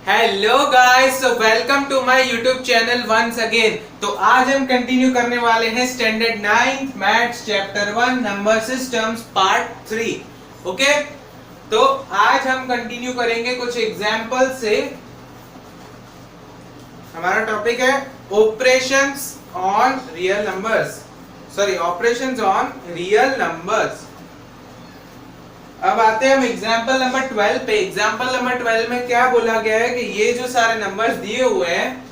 Hello guys, so welcome to my YouTube channel once again. तो आज हम continue करने वाले हैं standard 9 maths chapter 1 number systems part 3। Okay, तो आज हम कंटिन्यू करेंगे कुछ एग्जांपल से। हमारा टॉपिक है operations on real numbers, sorry operations on real numbers. अब आते हैं हम एग्जाम्पल नंबर 12 पे। एग्जाम्पल नंबर 12 में क्या बोला गया है कि ये जो सारे नंबर्स दिए हुए हैं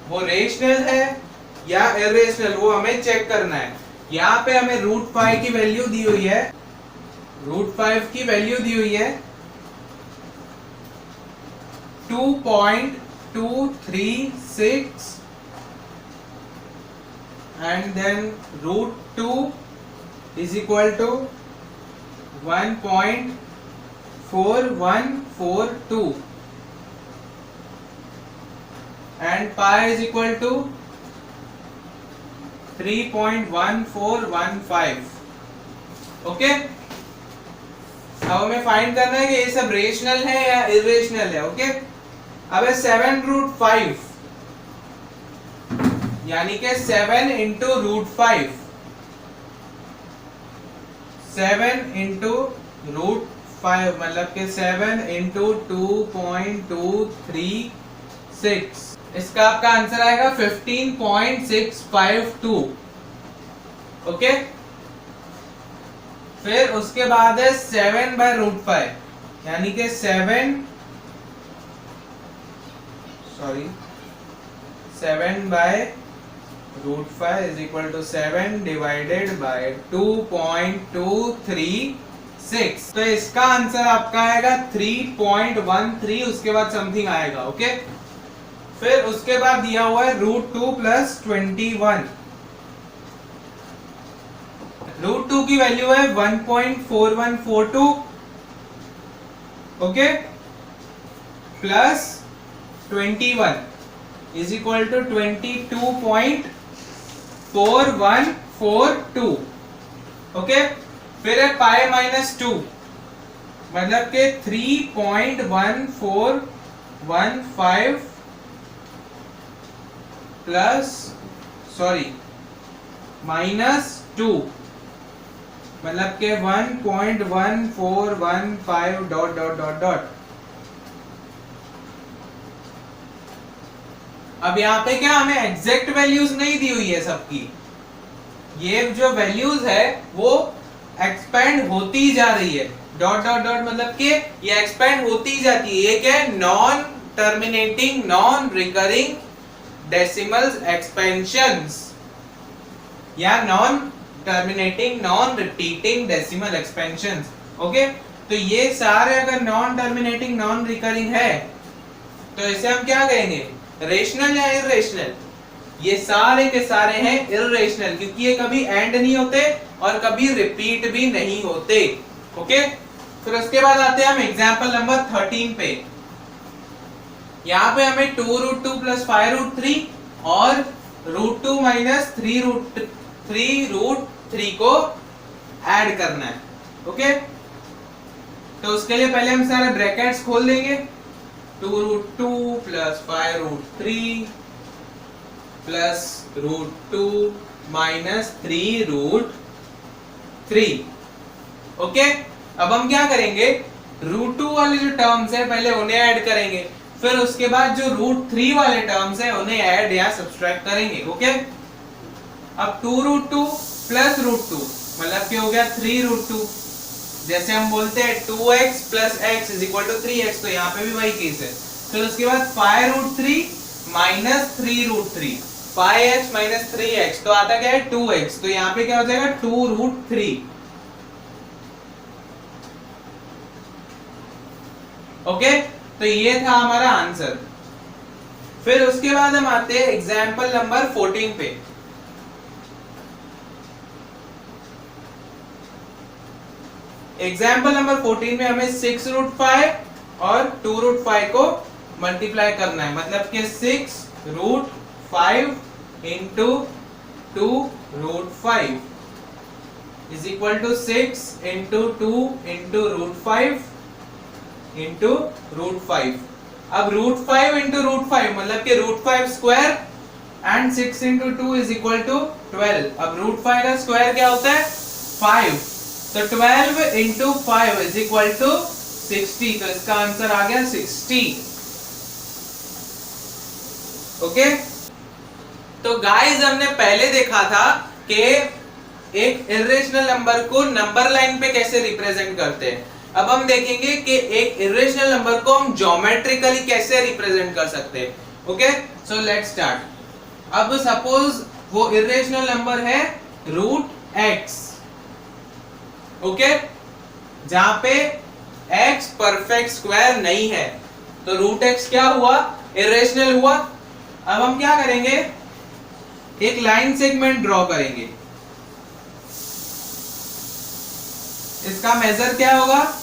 वो रेशनल है या इरेशनल, वो हमें चेक करना है। यहाँ पे हमें √5 की वैल्यू दी हुई है, √5 की वैल्यू दी हुई है 2.236 and then √2 is equal to 1.4142 and pi is equal to 3.1415। Okay, अब हमें फाइंड करना है कि ये सब रेशनल है या इरेशनल है। ओके, अब 7√5 यानी कि 7 इंटू √5, 7 इंटू √5 मतलब कि 7 इंटू 2.236, इसका आपका आंसर आएगा 15.652। ओके, फिर उसके बाद है 7/√5 यानी कि 7 7/√5 is equal to 7 divided by 2.236। तो इसका आंसर आपका आएगा 3.13, उसके बाद समथिंग आएगा। ओके, फिर उसके बाद दिया हुआ है √2 + 21। √2 की वैल्यू है 1.4142। Okay, plus 21 is equal to 22.4142। Okay, फिर है पाई -2 मतलब के 3.1415 प्लस -2 मतलब के 1.1415 डॉट डॉट डॉट डॉट। अब यहाँ पे क्या हमें एग्जैक्ट वैल्यूज नहीं दी हुई है सबकी, ये जो वैल्यूज है वो एक्सपेंड होती जा रही है। डॉट डॉट डॉट मतलब कि ये एक्सपेंड होती जाती है। ये क्या है? Non terminating non recurring decimals expansions या non terminating non repeating decimal expansions. Okay, तो ये सारे अगर नॉन टर्मिनेटिंग नॉन रिकरिंग है तो इसे हम क्या कहेंगे? रेशनल या इरेशनल? ये सारे के सारे हैं इरेशनल, क्योंकि ये कभी एंड नहीं होते और कभी रिपीट भी नहीं होते। ओके, फिर उसके बाद आते हैं हम एग्जांपल नंबर 13 पे। यहाँ पे हमें 2√2 + 5√3 और √2 - 3√3 को ऐड करना है। ओके, तो उसके लिए पहले हम सारे ब्रैकेट्स खोल देंगे। 2√2 + 5√3 प्लस √2 - 3√3। ओके, अब हम क्या करेंगे? √2 वाले जो टर्म्स है पहले उन्हें ऐड करेंगे, फिर उसके बाद जो √3 वाले टर्म्स है उन्हें ऐड या सब्सट्रैक्ट करेंगे। ओके, अब 2√2 + √2 मतलब क्या हो गया? 3√2। जैसे हम बोलते हैं 2x + x = 3x, तो यहाँ पे भी वही केस है। फिर उसके बाद 5√3 - 3√3, 5x - 3x तो आता क्या है? 2x, तो यहाँ पे क्या हो जाएगा? 2√3। ओके, तो ये था हमारा आंसर। फिर उसके बाद हम आते हैं एग्जाम्पल नंबर 14 पे। एग्जाम्पल नंबर 14 में हमें 6√5 और 2√5 को मल्टीप्लाई करना है, मतलब कि 6√5 into 2√5 is equal to 6 into 2 into √5 into √5। अब √5 इंटू √5 मतलब कि √5 square and 6 into 2 is equal to 12। अब √5 का स्क्वायर क्या होता है 5, तो 12 इंटू 5 इज इक्वल टू 60, तो इसका आंसर आ गया 60। ओके, तो गाइस हमने पहले देखा था कि एक इरेशनल नंबर को नंबर लाइन पे कैसे रिप्रेजेंट करते हैं। अब हम देखेंगे कि एक इरेशनल नंबर को हम ज्योमेट्रिकली कैसे रिप्रेजेंट कर सकते हैं। Okay, so let's start. अब सपोज वो इरेशनल नंबर है √x, ओके, जहां पे x परफेक्ट स्क्वायर नहीं है, तो √x क्या हुआ इरेशनल हुआ। अब हम क्या करेंगे, एक लाइन सेगमेंट ड्रॉ करेंगे। इसका मेजर क्या होगा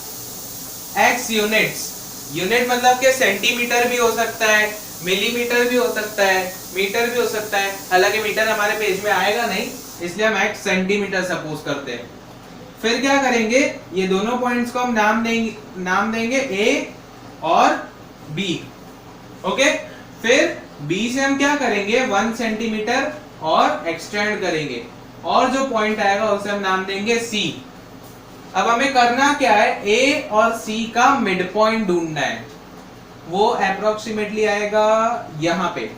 x यूनिट्स, यूनिट मतलब के सेंटीमीटर भी हो सकता है, मिलीमीटर भी हो सकता है, मीटर भी हो सकता है। हालांकि मीटर हमारे पेज में आएगा नहीं, इसलिए हम x सेंटीमीटर सपोज करते हैं। फिर क्या करेंगे, ये दोनों पॉइंट्स को हम नाम देंगे a और b। ओके, फिर b से हम क्या करेंगे 1 सेंटीमीटर और एक्सटेंड करेंगे, और जो पॉइंट आएगा उसे हम नाम देंगे c। अब हमें करना क्या है, a और c का मिड पॉइंट ढूंढना है, वो अप्रोक्सीमेटली आएगा यहां पे।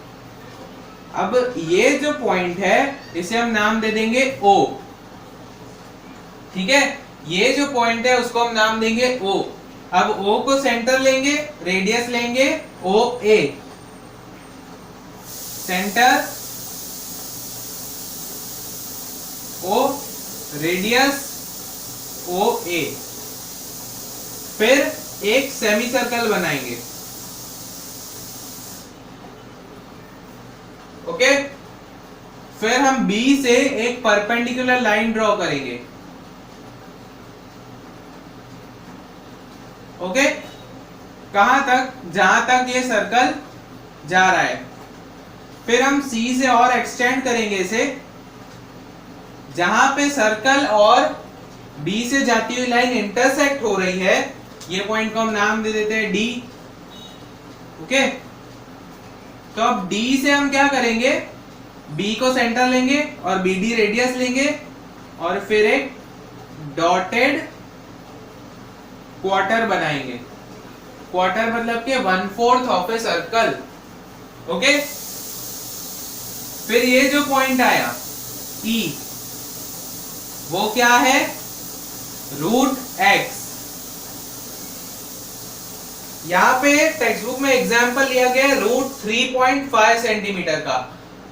अब ये जो पॉइंट है इसे हम नाम दे देंगे o, ठीक है, ये जो पॉइंट है उसको हम नाम देंगे o। अब o को सेंटर लेंगे, रेडियस लेंगे OA, centre O, radius OA। फिर एक सेमी सर्कल बनाएंगे। ओके, फिर हम B से एक परपेंडिकुलर लाइन ड्रॉ करेंगे। ओके, कहां तक, जहां तक ये सर्कल जा रहा है। फिर हम C से और एक्सटेंड करेंगे इसे, जहां पे सर्कल और B से जाती हुई लाइन इंटरसेक्ट हो रही है, ये पॉइंट को हम नाम दे देते हैं D। ओके, तो अब D से हम क्या करेंगे, B को सेंटर लेंगे और BD रेडियस लेंगे, और फिर एक डॉटेड क्वार्टर बनाएंगे। क्वार्टर मतलब के 1/4 ऑफ ए सर्कल। ओके, फिर ये जो पॉइंट आया E, वो क्या है √x। यहां पे टेक्स्ट बुक में एग्जांपल लिया गया है √3.5 सेंटीमीटर का,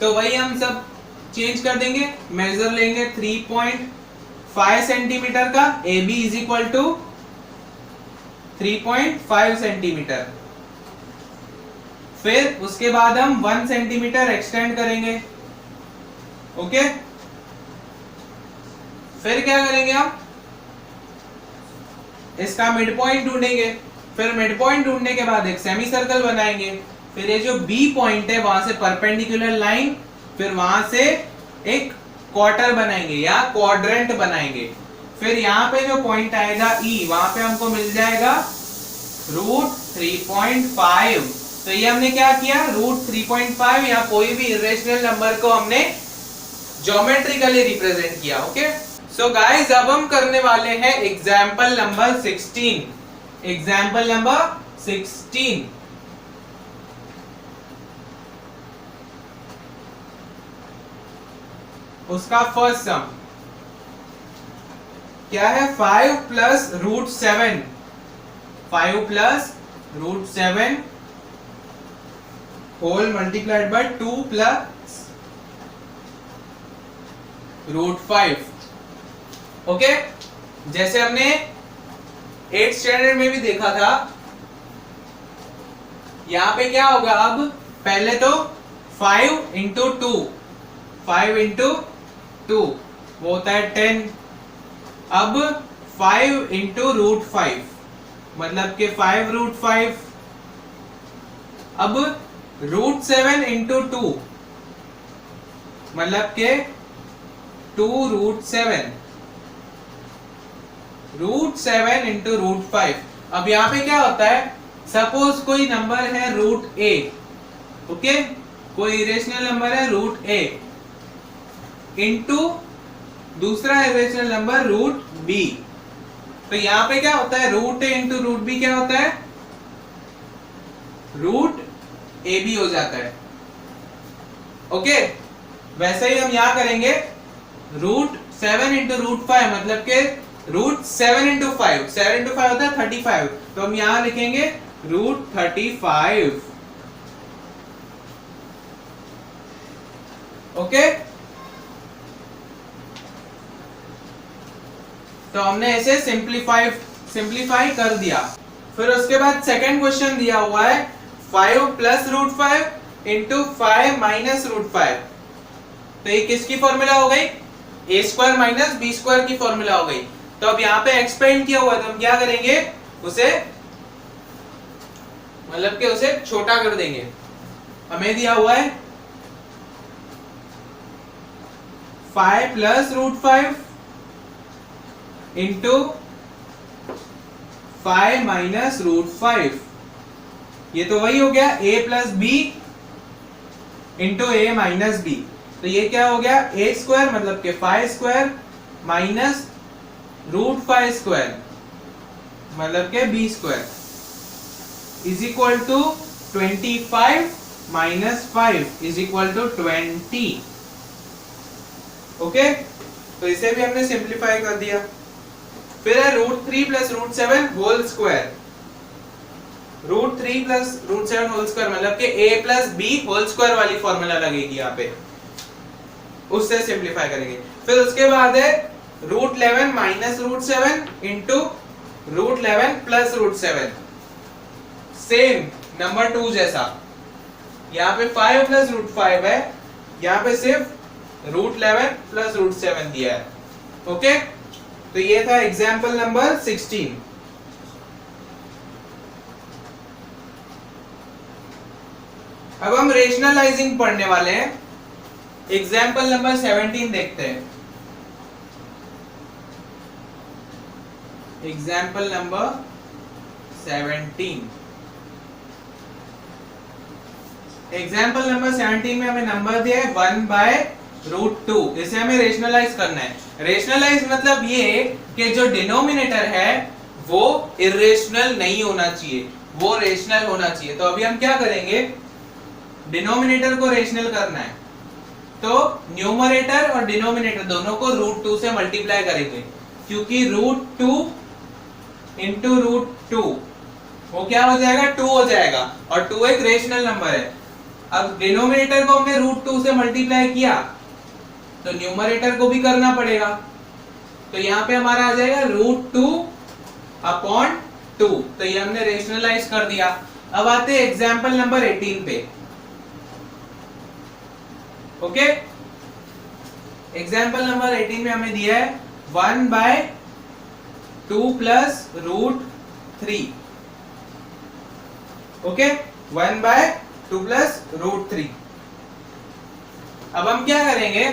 तो वही हम सब चेंज कर देंगे, मेजर लेंगे 3.5 सेंटीमीटर का, AB is equal to 3.5 centimetre. फिर उसके बाद हम 1 सेंटीमीटर एक्सटेंड करेंगे। ओके, फिर क्या करेंगे, हम इसका मिड पॉइंट ढूंढेंगे। फिर मिड पॉइंट ढूंढने के बाद एक सेमी सर्कल बनाएंगे। फिर ये जो B पॉइंट है वहां से परपेंडिकुलर लाइन, फिर वहां से एक क्वार्टर बनाएंगे या क्वाड्रेंट बनाएंगे। फिर यहाँ पे जो पॉइंट आएगा E, वहां पे हमको मिल जाएगा √3.5। तो ये हमने क्या किया, √3.5 या कोई भी इरेशनल नंबर को हमने ज्योमेट्रिकली रिप्रेजेंट किया। ओके, सो गाइस अब हम करने वाले हैं एग्जाम्पल नंबर 16। एग्जाम्पल नंबर 16, उसका फर्स्ट सम क्या है, 5 plus √7, 5 plus √7 whole multiplied by 2 plus √5। Okay, जैसे हमने 8th स्टैंडर्ड में भी देखा था। यहां पे क्या होगा, अब पहले तो 5 इंटू 2, 5 इंटू 2 वो होता है 10। अब 5 इंटू √5 मतलब के 5 √5। अब √7 इंटू 2 मतलब के 2 √7 इंटू √5। अब यहाँ पे क्या होता है, सपोज कोई नंबर है रूट ए, ओके, कोई इरेशनल नंबर है रूट ए इंटू दूसरा इरेशनल नंबर रूट बी। तो यहां पे क्या होता है, रूट ए इंटू रूट बी क्या होता है, रूट ए बी हो जाता है। ओके, वैसे ही हम यहां करेंगे रूट 7 इंटू रूट 5 मतलब के रूट 7 इंटू 5, 7 इंटू 5 होता है 35, तो हम यहां लिखेंगे रूट 35। ओके, तो हमने ऐसे सिंप्लीफाई कर दिया। फिर उसके बाद सेकंड क्वेश्चन दिया हुआ है 5 plus root 5 into 5 minus root 5। तो ये किसकी फॉर्मूला हो गई, a square minus b square की फॉर्मूला हो गई। तो अब यहाँ पे एक्सपेंड किया हुआ है, तो हम क्या करेंगे, उसे मतलब कि उसे छोटा कर देंगे। हमें दिया हुआ है 5 plus root 5 into 5 minus root 5। ये तो वही हो गया a plus b into a minus b. तो ये क्या हो गया, ए स्क्वायर मतलब के 5 स्क्वायर माइनस रूट 5 स्क्वायर मतलब के b square is equal to 25 minus 5 is equal to 20। Okay, तो इसे भी हमने सिंप्लीफाई कर दिया। फिर है root 3 plus root 7 whole square. Root 3 plus root 7 whole square मतलब कि a plus b whole square वाली फॉर्मूला लगेगी यहाँ पे, उससे सिंप्लीफाई करेंगे। फिर उसके बाद है root 11 minus root 7 into root 11 plus root 7, same number 2 जैसा। यहाँ पे 5 प्लस रूट 5 है, यहाँ पे सिर्फ रूट 11 प्लस रूट 7 दिया है। ओके, तो ये था एग्जाम्पल नंबर 16। अब हम रेशनलाइजिंग पढ़ने वाले हैं। एग्जाम्पल नंबर 17 देखते हैं। Example number 17। एग्जाम्पल नंबर 17 में हमें नंबर दिया है 1 बाय रूट 2। इसे हमें रेशनलाइज करना है। रेशनलाइज मतलब ये कि जो डिनोमिनेटर है वो इरेशनल नहीं होना चाहिए, वो रेशनल होना चाहिए। तो अभी हम क्या करेंगे, डिनोमिनेटर को रेशनल करना है, तो न्यूमरेटर और डिनोमिनेटर दोनों को रूट 2 से मल्टीप्लाई करेंगे, क्योंकि रूट 2 इंटू रूट 2 वो क्या हो जाएगा, 2 हो जाएगा, और 2 एक रेशनल नंबर है। अब डिनोमिनेटर को हमने रूट 2 से मल्टीप्लाई किया तो न्यूमरेटर को भी करना पड़ेगा। तो यहाँ पे हमारा आ जाएगा रूट 2 अपॉन 2। तो ये हमने रेशनलाइज कर दिया। अब आते हैं एग्जाम्पल नंबर 18 पे। ओके, एग्जाम्पल नंबर 18 में हमें दिया है 1 by 2 plus root 3। Okay, 1 by 2 plus root 3। अब हम क्या करेंगे,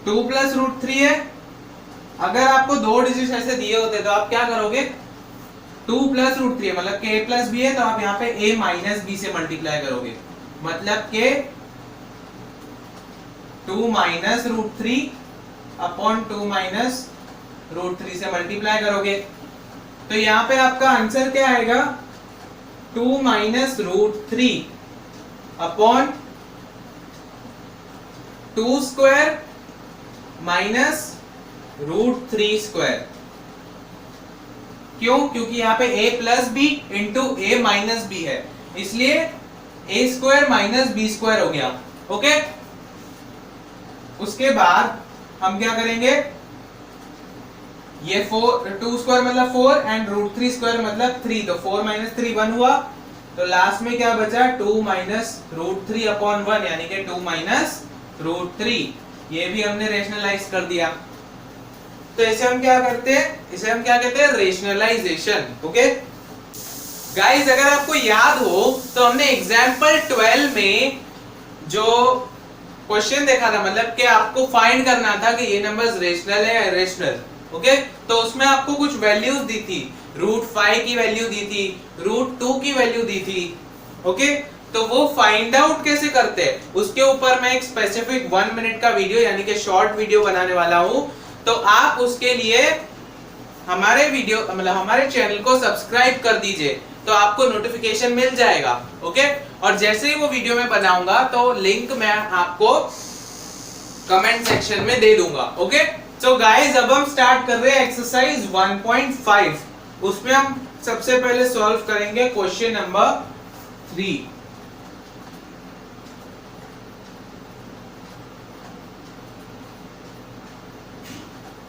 2 प्लस रूट 3 है। अगर आपको 2 डिजिट ऐसे दिए होते तो आप क्या करोगे, 2 प्लस रूट 3 मतलब के a प्लस बी है, तो आप यहाँ पे a माइनस बी से मल्टीप्लाई करोगे, मतलब के 2 minus root 3 upon 2 minus root 3 से मल्टीप्लाई करोगे। तो यहाँ पे आपका आंसर क्या आएगा, 2 minus root 3 upon 2 square minus root 3 square. क्यों, क्योंकि यहाँ पे a plus b into a minus b है, इसलिए a square minus b square हो गया। ओके, उसके बाद हम क्या करेंगे, ये 2 स्क्वायर मतलब 4 एंड रूट 3 स्क्वायर मतलब 3, तो 4 माइनस 3 1 हुआ। तो लास्ट में क्या बचा, 2 माइनस रूट 3 अपॉन 1 यानी कि 2 माइनस रूट 3। ये भी हमने रेशनलाइज कर दिया। तो इसे हम क्या करते हैं, इसे हम क्या कहते हैं, रेशनलाइजेशन। ओके गाइस, अगर आपको याद हो तो हमने एग्जाम्पल 12 में जो क्वेश्चन देखा था, मतलब कि आपको फाइंड करना था कि ये नंबर्स रेशनल है या इरेशनल। ओके, तो उसमें आपको कुछ वैल्यूज दी थी √5 की वैल्यू दी थी, √2 की वैल्यू दी थी। ओके, तो वो फाइंड आउट कैसे करते हैं उसके ऊपर मैं एक स्पेसिफिक 1 मिनट का वीडियो यानी कि शॉर्ट वीडियो बनाने वाला हूं। तो आप उसके लिए हमारे वीडियो मतलब हमारे चैनल को सब्सक्राइब कर दीजिए, तो आपको नोटिफिकेशन मिल जाएगा। ओके, और जैसे ही वो वीडियो मैं बनाऊंगा तो लिंक मैं आपको कमेंट सेक्शन में दे दूंगा। ओके, सो गाइस अब हम स्टार्ट कर रहे हैं एक्सरसाइज 1.5। उसमें हम सबसे पहले सॉल्व करेंगे क्वेश्चन नंबर 3।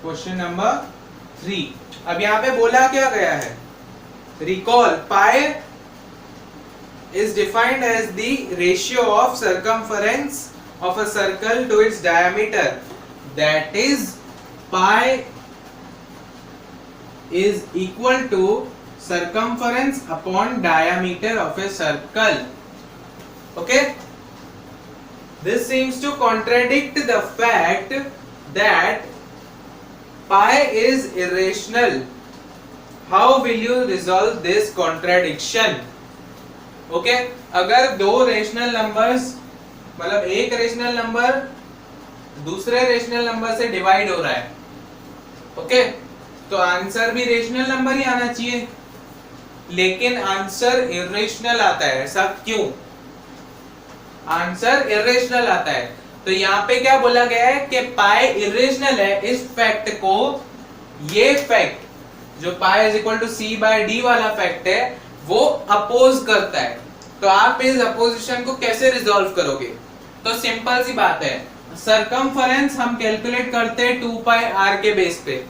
Question number 3। अब यहां पे बोला क्या गया है, recall pi is defined as the ratio of circumference of a circle to its diameter, that is pi is equal to circumference upon diameter of a circle. Okay, this seems to contradict the fact that pi is irrational. How will you resolve this contradiction? Okay, अगर दो rational numbers मतलब एक rational number दूसरे rational number से divide हो रहा है, okay, तो आंसर भी रेशनल नंबर ही आना चाहिए, लेकिन आंसर इरेशनल आता है। ऐसा क्यों? आंसर इरेशनल आता है। तो यहाँ पे क्या बोला गया है कि पाई इरेशनल है। इस फैक्ट को, ये फैक्ट जो pi is equal to c/d वाला फैक्ट है वो अपोज करता है। तो आप इस अपोजिशन को कैसे रिजॉल्व करोगे? तो सिंपल सी बात है, सरकमफरेंस हम कैलकुलेट करते हैं 2πr के बेस पे।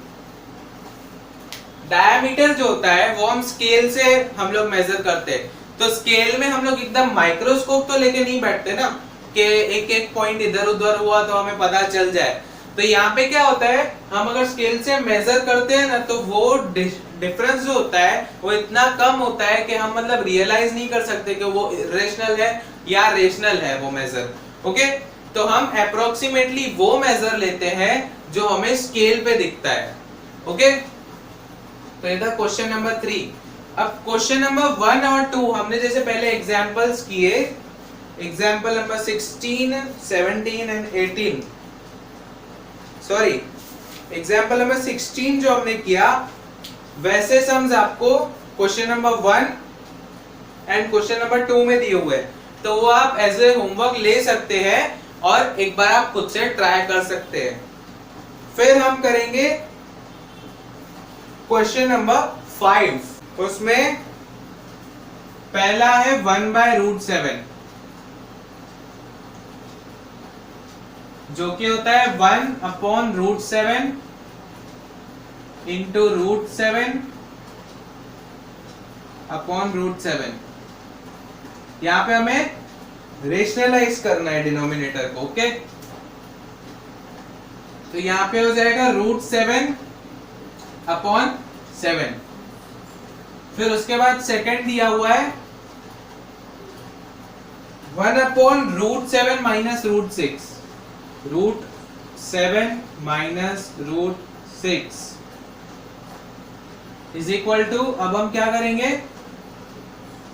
डायमीटर जो होता है वो हम स्केल से हम लोग मेजर करते हैं। तो स्केल में हम लोग एकदम माइक्रोस्कोप तो लेके नहीं बैठते ना कि एक एक पॉइंट इधर उधर हुआ तो हमें पता चल जाए। तो यहाँ पे क्या होता है, हम अगर स्केल से मेजर करते हैं ना तो वो डिफरेंस जो होता है वो इतना कम होता है कि हम मतलब रियलाइज नहीं कर सकते कि वो इरेशनल है या रेशनल है वो मेजर। ओके, तो हम अप्रोक्सीमेटली वो मेजर लेते हैं जो हमें स्केल पे दिखता है। ओके, तो ये था क्वेश्चन नंबर 3। अब क्वेश्चन नंबर 1 और 2 हमने जैसे पहले एग्जांपल्स किए, example number 16, 17 and 18, sorry example number 16 जो हमने किया वैसे सम्स आपको question number 1 and question number 2 में दिए हुए हैं, तो वो आप एज ए होमवर्क ले सकते हैं और एक बार आप खुद से ट्राई कर सकते हैं। फिर हम करेंगे क्वेश्चन नंबर 5। उसमें पहला है 1/√7 जो कि होता है 1/√7 इंटू √7 अपॉन √7। यहां पे हमें रेशनलाइज करना है डिनोमिनेटर को। ओके, तो यहां पे हो जाएगा √7 अपॉन 7। फिर उसके बाद सेकंड दिया हुआ है 1/√7 minus √6, √7 minus √6 is equal to, अब हम क्या करेंगे,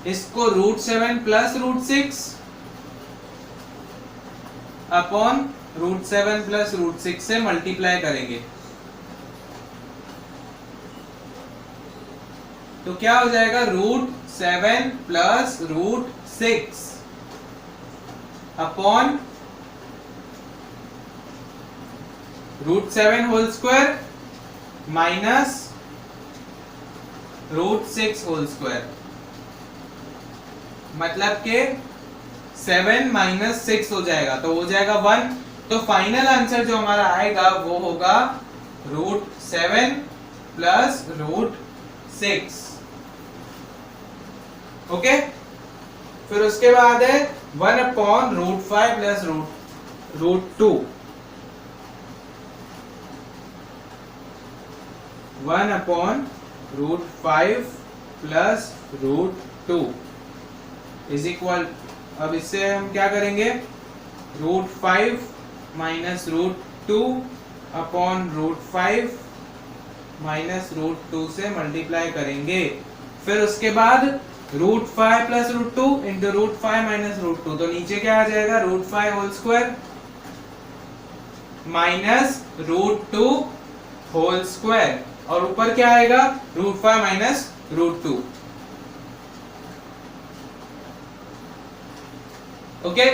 इसको √7 प्लस √6 अपॉन √7 प्लस √6 से मल्टीप्लाई करेंगे। तो क्या हो जाएगा, √7 plus √6 upon √7 whole square minus √6 whole square, मतलब के 7 माइनस 6 हो जाएगा, तो हो जाएगा 1। तो फाइनल आंसर जो हमारा आएगा वो होगा √7 प्लस √6। ओके, फिर उसके बाद है 1/√5 प्लस √2, 1/√5 प्लस √2 इज इक्वल, अब इससे हम क्या करेंगे, √5 माइनस √2 अपॉन √5 माइनस रूट 2 से मल्टीप्लाई करेंगे। फिर उसके बाद root 5 plus root 2 into root 5 minus root 2, तो नीचे क्या आ जाएगा root 5 whole square minus root 2 whole square, और ऊपर क्या आएगा रूट 5 माइनस रूट 2। ओके,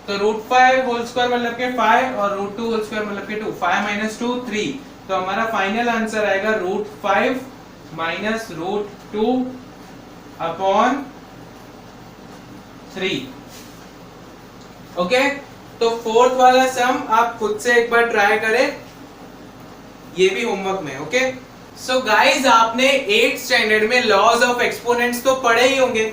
तो रूट 5 होल स्क्वायर मतलब के 5 और रूट 2 होल स्क्वायर मतलब के 2, 5 माइनस 2 3, तो हमारा फाइनल आंसर आएगा root 5 minus root 2 upon 3। Okay, तो फोर्थ वाला सम आप खुद से एक बार ट्राई करें, ये भी होमवर्क में। ओके, सो गाइस आपने 8th स्टैंडर्ड में लॉज ऑफ एक्सपोनेंट्स तो पढ़े ही होंगे,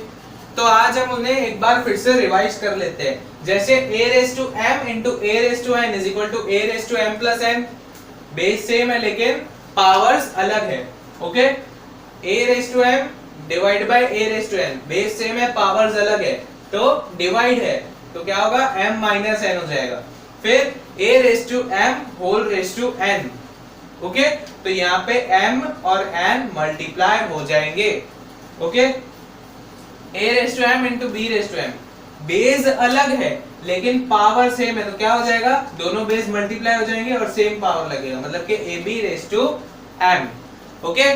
तो आज हम उन्हें एक बार फिर से रिवाइज कर लेते हैं। जैसे a raise to m into a raise to n is equal to a raise to m plus n, base same है लेकिन पावर्स अलग है। Okay, a raise to m divide by a raise to n, base same है powers अलग है, तो divide है, तो क्या होगा m माइनस n हो जाएगा। फिर a raise to m whole raise to n। Okay, तो यहाँ पे m और n मल्टीप्लाई हो जाएंगे। Okay, a raise to m into b raise to m, base अलग है लेकिन पावर सेम है, तो क्या हो जाएगा दोनों बेस मल्टीप्लाई हो जाएंगे और सेम पावर लगेगा, मतलब कि ab raise to m। Okay,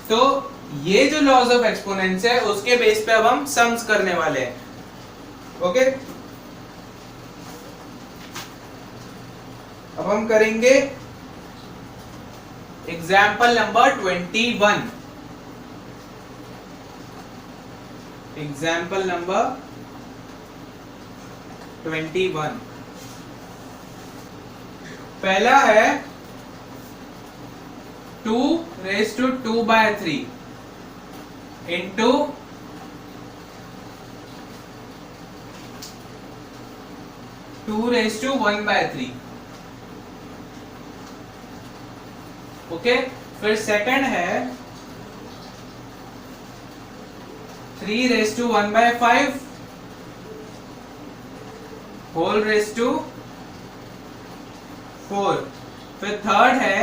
तो ये जो लॉज ऑफ एक्सपोनेंट्स है उसके बेस पे अब हम सम्स करने वाले हैं। ओके, अब हम करेंगे एग्जाम्पल नंबर 21। एग्जाम्पल नंबर 21, पहला है 2 raise to 2 by 3 into 2 raise to 1 by 3। Okay, फिर सेकंड है 3 raise to 1 by 5 whole raise to 4। फिर थर्ड है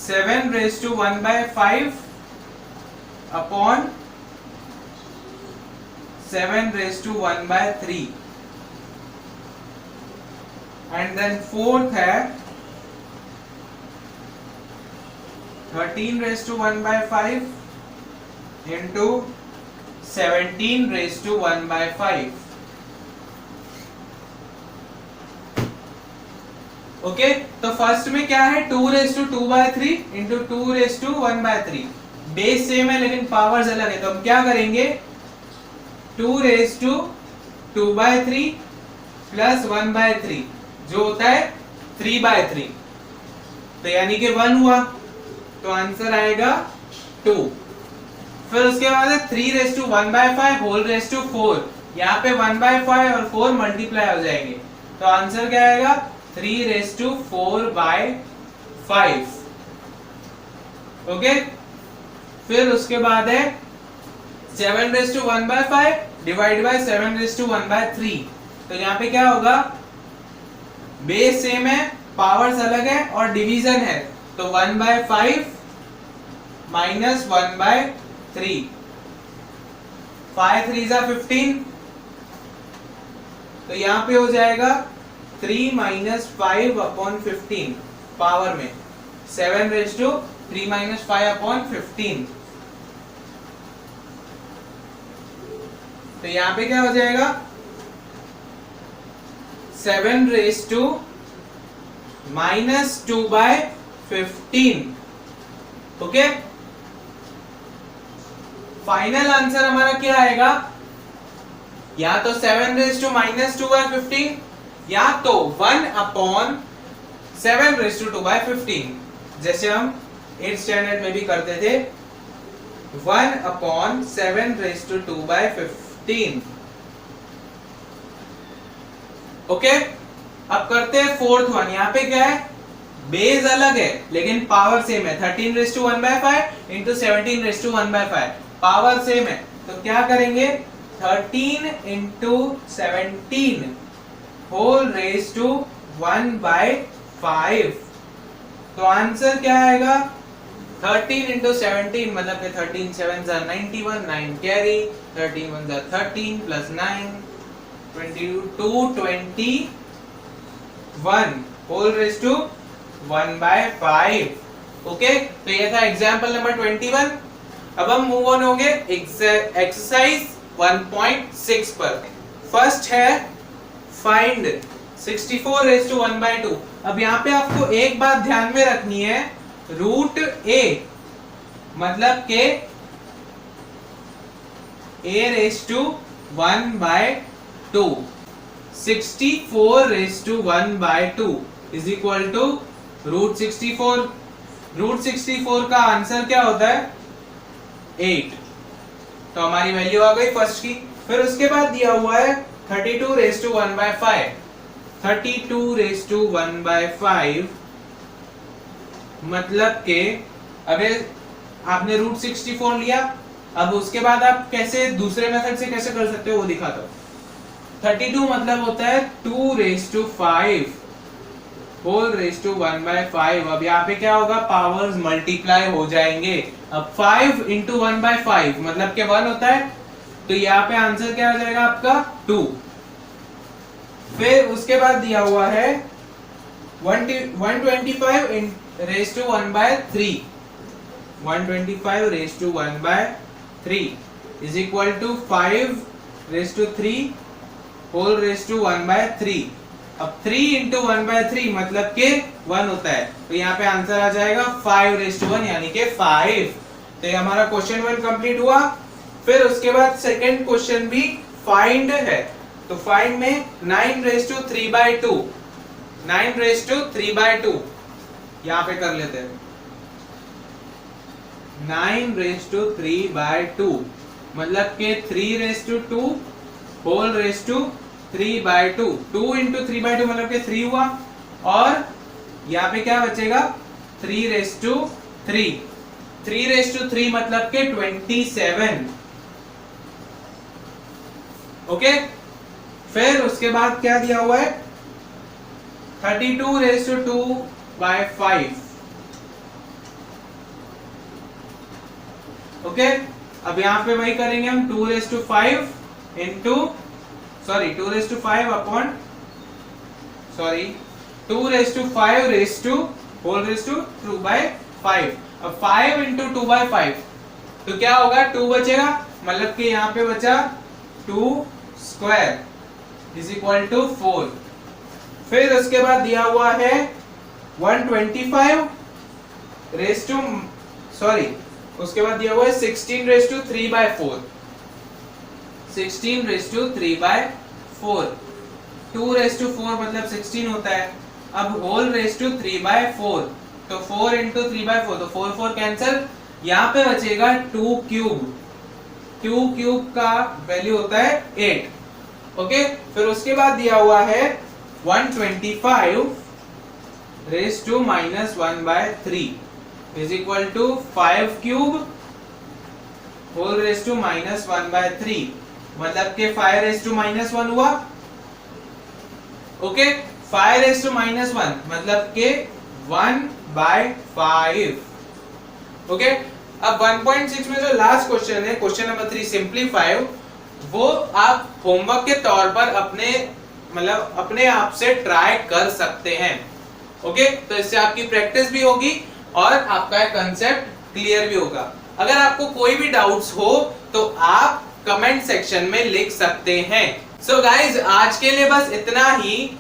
7 raise to 1 by 5 upon 7 raise to 1 by 3। And then fourth है 13 raise to 1 by 5 into 17 raise to 1 by 5। Okay, तो first में क्या है 2 raise to 2 by 3 into 2 raise to 1 by 3, base same है लेकिन powers अलग है, तो हम क्या करेंगे 2 raise to 2 by 3 plus 1 by 3 जो होता है 3 बाय 3, तो यानी कि 1 हुआ, तो आंसर आएगा 2। फिर उसके बाद है 3 raise to 1 by 5 whole raise to 4, यहाँ पे 1 बाय 5 और 4 मल्टीप्लाई हो जाएंगे, तो आंसर क्या आएगा 3 रेज टू 4 बाय 5। ओके, फिर उसके बाद है 7 raise to 1 by 5 divide by 7 raise to 1 by 3, तो यहाँ पे क्या होगा बेस सेम है पावर्स अलग है और डिवीजन है, तो 1 बाय 5 माइनस 1 बाय 3, 5 3 जा 15, तो यहाँ पे हो जाएगा 3 माइनस 5 अपॉन 15 पावर में 7 रेज टू 3 माइनस 5 अपॉन 15, तो यहाँ पे क्या हो जाएगा 7 raise to minus 2 by 15। Okay, final answer हमारा क्या आएगा, या तो 7 रेज टू माइनस 2 बाय 15 या तो 1 अपॉन 7 रेज टू 2 बाय 15, जैसे हम 8th स्टैंडर्ड में भी करते थे 1 upon 7 raise to 2 by 15। Okay, अब करते हैं फोर्थ वन। यहाँ पे क्या है बेस अलग है लेकिन पावर सेम है, 13 raise to 1 by 5 into 17 raise to 1 by 5, power same है, तो क्या करेंगे 13 इंटू 17 होल रेज टू 1/5। तो आंसर क्या आएगा 13 into 17 मतलब कि 13 7 are 91, 9 carry, 13 1 are 13 plus 9 22 21 whole raised to 1/5। Okay, तो ये था एग्जांपल नंबर 21। अब हम मूव ऑन होंगे एक्सरसाइज 1.6 पर। फर्स्ट है फाइंड 64 रेज टू 1/2। अब यहाँ पे आपको एक बात ध्यान में रखनी है, रूट ए मतलब के a raise to 1/2, 64 raise to 1/2 is equal to root 64। Root 64 का आंसर क्या होता है 8। तो हमारी वैल्यू आ गई फर्स्ट की। फिर उसके बाद दिया हुआ है 32 रेज टू 1/5। 32 रेज टू 1/5 मतलब के अबे आपने रूट 64 लिया, अब उसके बाद आप कैसे दूसरे मेथड से कैसे कर सकते हो वो दिखाता हूं। 32 मतलब होता है 2 raise to 5 whole raise to 1/5। अब यहाँ पे क्या होगा पावर्स मल्टीप्लाई हो जाएंगे। अब 5 इंटू 1/5 मतलब के 1 होता है, तो यहाँ पे आंसर क्या आ जाएगा आपका 2। फिर उसके बाद दिया हुआ है 125 raise to 1/3। 125 raise to 1/3 is equal to 5 raise to 3 whole raise to 1/3। अब 3 इंटू 1/3 मतलब के 1 होता है, तो यहाँ पे आंसर आ जाएगा 5 रेज टू 1 यानी के 5। तो ये हमारा क्वेश्चन 1 कंप्लीट हुआ। फिर उसके बाद सेकंड क्वेश्चन भी फाइंड है। तो फाइंड में 9 रेज टू 3/2, 9 रेज टू 3/2 यहाँ पे कर लेते हैं। 9 रेज टू 3/2 मतलब के 3 raise to 2 whole raise to 3/2। 2 into 3/2 मतलब के 3 हुआ, और यहाँ पे क्या बचेगा 3 रेज टू 3। 3 रेज टू 3 मतलब के 27। ओके, फिर उसके बाद क्या दिया हुआ है 32 रेज टू 2/5। ओके, अब यहां पे वही करेंगे हम 2 raise to 5 into 2 raise to 5 upon 2 raise to 5 raise to whole raise to 2/5। अब 5 इंटू 2/5 तो क्या होगा 2 बचेगा, मतलब कि यहाँ पे बचा 2 स्क्वायर इज इक्वल टू 4। फिर उसके बाद दिया हुआ है 125 रेज टू उसके बाद दिया हुआ है 16 raise to 3/4। 16 raise to 3/4, 2 raise to 4 मतलब 16 होता है। अब होल रेज टू 3/4 तो 4 इंटू 3/4 तो 4 4 कैंसिल, यहाँ पे बचेगा 2 क्यूब। 2 क्यूब का वैल्यू होता है 8। ओके, फिर उसके बाद दिया हुआ है 125 raise to -1/3 is equal to 5 cube whole raise to -1/3 मतलब के 5 रेज टू -1 हुआ। ओके, 5 रेज टू -1 मतलब के 1/5। ओके, अब 1.6 में जो लास्ट क्वेश्चन है क्वेश्चन नंबर 3 सिंप्लीफाई, वो आप होमवर्क के तौर पर अपने आप से ट्राई कर सकते हैं। ओके, तो इससे आपकी प्रैक्टिस भी होगी और आपका कंसेप्ट क्लियर भी होगा। अगर आपको कोई भी डाउट्स हो तो आप कमेंट सेक्शन में लिख सकते हैं। सो गाइज, आज के लिए बस इतना ही।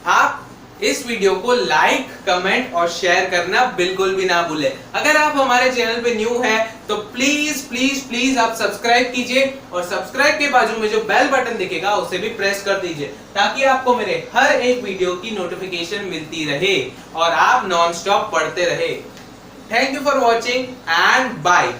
आप इस वीडियो को लाइक, कमेंट और शेयर करना बिल्कुल भी ना भूलें। अगर आप हमारे चैनल पे न्यू हैं तो प्लीज प्लीज प्लीज आप सब्सक्राइब कीजिए, और सब्सक्राइब के बाजू में जो बेल बटन दिखेगा उसे भी प्रेस कर दीजिए, ताकि आपको मेरे हर एक वीडियो की नोटिफिकेशन मिलती रहे और आप नॉन स्टॉप पढ़ते रहे। Thank you for watching and bye.